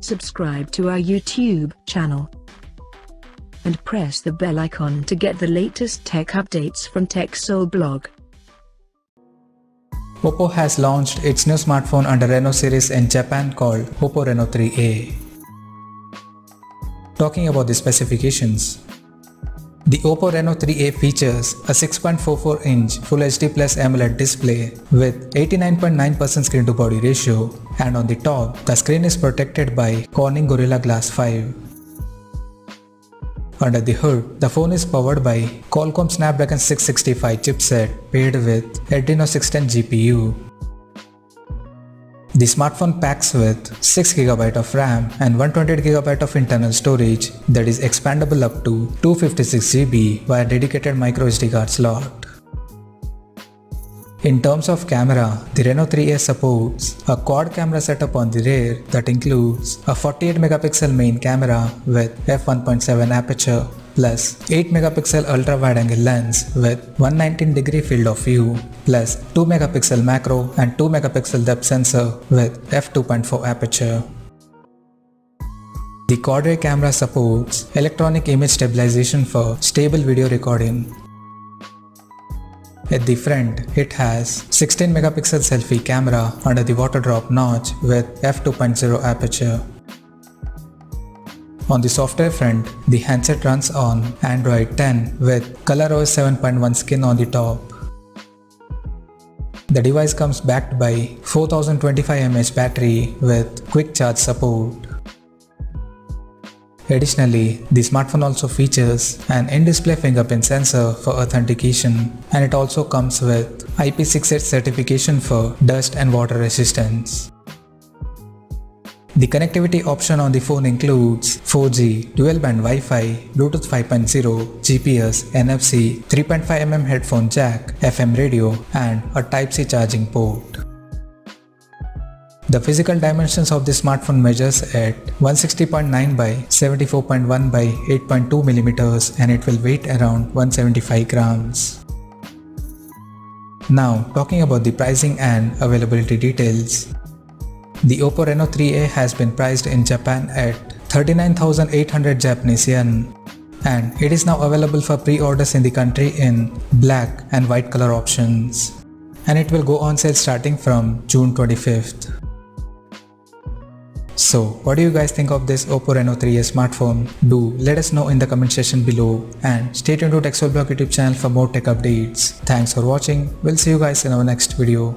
subscribe to our YouTube channel and press the bell icon to get the latest tech updates from TechSole Blog. Oppo has launched its new smartphone under Reno series in Japan called Oppo Reno3A. Talking about the specifications, the Oppo Reno3A features a 6.44-inch Full HD Plus AMOLED display with 89.9% screen-to-body ratio, and on the top, the screen is protected by Corning Gorilla Glass 5. Under the hood, the phone is powered by Qualcomm Snapdragon 665 chipset paired with Adreno 610 GPU. The smartphone packs with 6GB of RAM and 128GB of internal storage that is expandable up to 256GB via dedicated microSD card slot. In terms of camera, the Reno3A supports a quad camera setup on the rear that includes a 48MP main camera with f1.7 aperture plus 8MP ultra-wide-angle lens with 119° field of view plus 2MP macro and 2MP depth sensor with f2.4 aperture. The quad rear camera supports electronic image stabilization for stable video recording. At the front, it has 16MP selfie camera under the water drop notch with f2.0 aperture. On the software front, the handset runs on Android 10 with ColorOS 7.1 skin on the top. The device comes backed by 4025 mAh battery with quick charge support. Additionally, the smartphone also features an in-display fingerprint sensor for authentication, and it also comes with IP68 certification for dust and water resistance. The connectivity option on the phone includes 4G, dual-band Wi-Fi, Bluetooth 5.0, GPS, NFC, 3.5mm headphone jack, FM radio, and a Type-C charging port. The physical dimensions of the smartphone measures at 160.9 by 74.1 by 8.2mm and it will weight around 175 grams. Now, talking about the pricing and availability details. The Oppo Reno3A has been priced in Japan at 39,800 Japanese yen, and it is now available for pre-orders in the country in black and white color options, and it will go on sale starting from June 25th. So, what do you guys think of this Oppo Reno3A smartphone? Do let us know in the comment section below, and stay tuned to TechSole Blog YouTube channel for more tech updates. Thanks for watching. We'll see you guys in our next video.